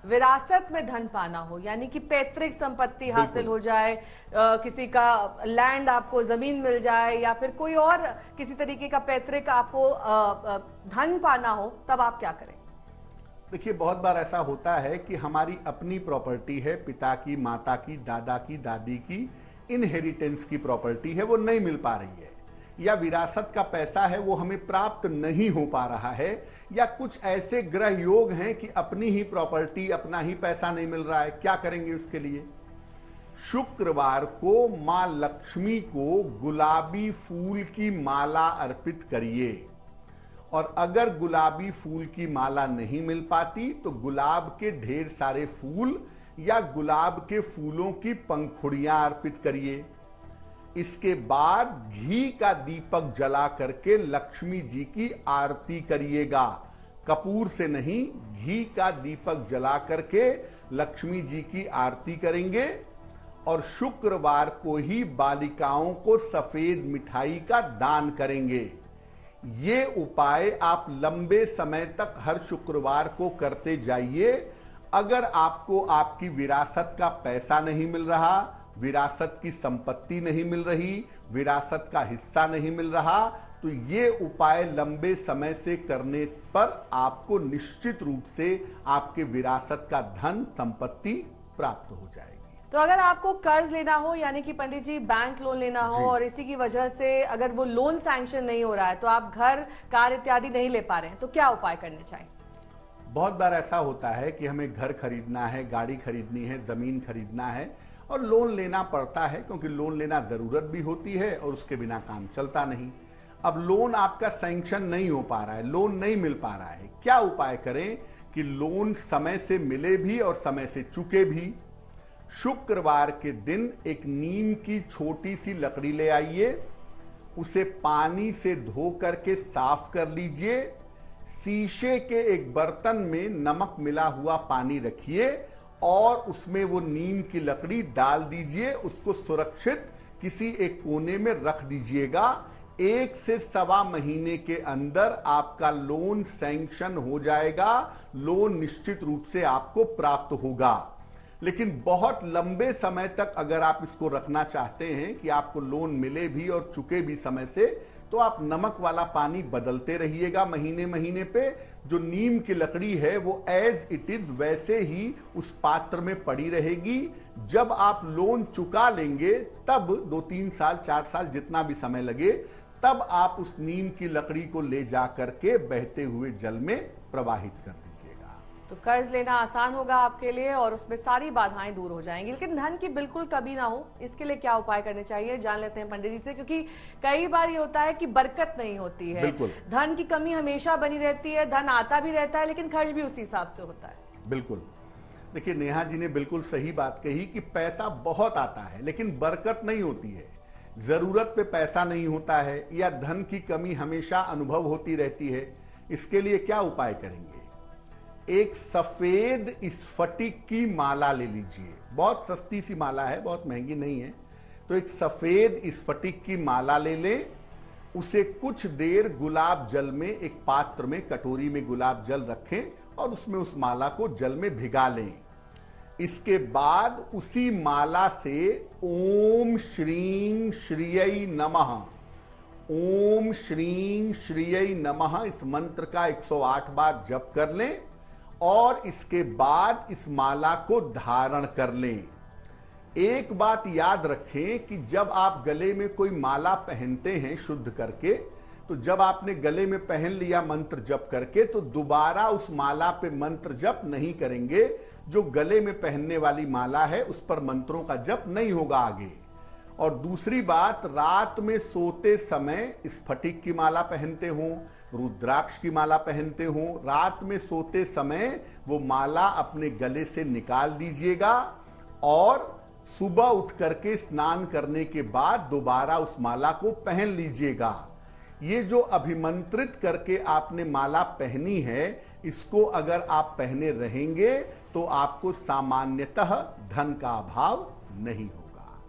विरासत में धन पाना हो, यानी कि पैतृक संपत्ति हासिल हो जाए, किसी का लैंड आपको जमीन मिल जाए, या फिर कोई और किसी तरीके का पैतृक आपको धन पाना हो, तब आप क्या करें? देखिए, बहुत बार ऐसा होता है कि हमारी अपनी प्रॉपर्टी है, पिता की, माता की, दादा की, दादी की इनहेरिटेंस की प्रॉपर्टी है, वो नहीं मिल पा रही है, या विरासत का पैसा है वो हमें प्राप्त नहीं हो पा रहा है, या कुछ ऐसे ग्रह योग हैं कि अपनी ही प्रॉपर्टी, अपना ही पैसा नहीं मिल रहा है। क्या करेंगे उसके लिए? शुक्रवार को मां लक्ष्मी को गुलाबी फूल की माला अर्पित करिए, और अगर गुलाबी फूल की माला नहीं मिल पाती तो गुलाब के ढेर सारे फूल या गुलाब के फूलों की पंखुड़ियां अर्पित करिए। इसके बाद घी का दीपक जला करके लक्ष्मी जी की आरती करिएगा। कपूर से नहीं, घी का दीपक जला करके लक्ष्मी जी की आरती करेंगे, और शुक्रवार को ही बालिकाओं को सफेद मिठाई का दान करेंगे। ये उपाय आप लंबे समय तक हर शुक्रवार को करते जाइए। अगर आपको आपकी विरासत का पैसा नहीं मिल रहा, विरासत की संपत्ति नहीं मिल रही, विरासत का हिस्सा नहीं मिल रहा, तो ये उपाय लंबे समय से करने पर आपको निश्चित रूप से आपके विरासत का धन संपत्ति प्राप्त हो जाएगी। तो अगर आपको कर्ज लेना हो, यानी कि पंडित जी बैंक लोन लेना हो, और इसी की वजह से अगर वो लोन सैंक्शन नहीं हो रहा है, तो आप घर, कार इत्यादि नहीं ले पा रहे हैं, तो क्या उपाय करने चाहिए? बहुत बार ऐसा होता है कि हमें घर खरीदना है, गाड़ी खरीदनी है, जमीन खरीदना है, और लोन लेना पड़ता है, क्योंकि लोन लेना जरूरत भी होती है और उसके बिना काम चलता नहीं। अब लोन आपका सैंक्शन नहीं हो पा रहा है, लोन नहीं मिल पा रहा है, क्या उपाय करें कि लोन समय से मिले भी और समय से चुके भी? शुक्रवार के दिन एक नीम की छोटी सी लकड़ी ले आइए, उसे पानी से धो करके साफ कर लीजिए, शीशे के एक बर्तन में नमक मिला हुआ पानी रखिए और उसमें वो नीम की लकड़ी डाल दीजिए, उसको सुरक्षित किसी एक कोने में रख दीजिएगा। 1 से सवा महीने के अंदर आपका लोन सैंक्शन हो जाएगा, लोन निश्चित रूप से आपको प्राप्त होगा। लेकिन बहुत लंबे समय तक अगर आप इसको रखना चाहते हैं कि आपको लोन मिले भी और चुके भी समय से, तो आप नमक वाला पानी बदलते रहिएगा महीने महीने पे। जो नीम की लकड़ी है वो एज इट इज वैसे ही उस पात्र में पड़ी रहेगी। जब आप लोन चुका लेंगे, तब 2-3 साल 4 साल जितना भी समय लगे, तब आप उस नीम की लकड़ी को ले जा करके बहते हुए जल में प्रवाहित कर दीजिएगा। तो कर्ज लेना आसान होगा आपके लिए और उसमें सारी बाधाएं दूर हो जाएंगी। लेकिन धन की बिल्कुल कमी ना हो, इसके लिए क्या उपाय करने चाहिए, जान लेते हैं पंडित जी से। क्योंकि कई बार ये होता है कि बरकत नहीं होती है, धन की कमी हमेशा बनी रहती है, धन आता भी रहता है लेकिन खर्च भी उसी हिसाब से होता है। बिल्कुल, देखिए नेहा जी ने बिल्कुल सही बात कही कि पैसा बहुत आता है लेकिन बरकत नहीं होती है। जरूरत पे पैसा नहीं होता है, या धन की कमी हमेशा अनुभव होती रहती है। इसके लिए क्या उपाय करेंगे? एक सफेद स्फटिक की माला ले लीजिए, बहुत सस्ती सी माला है, बहुत महंगी नहीं है। तो एक सफेद स्फटिक की माला ले लें, उसे कुछ देर गुलाब जल में, एक पात्र में, कटोरी में गुलाब जल रखें और उसमें उस माला को जल में भिगा लें। इसके बाद उसी माला से ओम श्रीं श्रीयै नमः, ओम श्रीं श्रीयै नमः इस मंत्र का 108 बार जप कर लें और इसके बाद इस माला को धारण कर लें। एक बात याद रखें कि जब आप गले में कोई माला पहनते हैं शुद्ध करके, तो जब आपने गले में पहन लिया मंत्र जप करके, तो दोबारा उस माला पे मंत्र जप नहीं करेंगे। जो गले में पहनने वाली माला है उस पर मंत्रों का जप नहीं होगा आगे। और दूसरी बात, रात में सोते समय स्फटिक की माला पहनते हो, रुद्राक्ष की माला पहनते हो, रात में सोते समय वो माला अपने गले से निकाल दीजिएगा और सुबह उठ करके स्नान करने के बाद दोबारा उस माला को पहन लीजिएगा। ये जो अभिमंत्रित करके आपने माला पहनी है, इसको अगर आप पहने रहेंगे तो आपको सामान्यतः धन का अभाव नहीं होगा।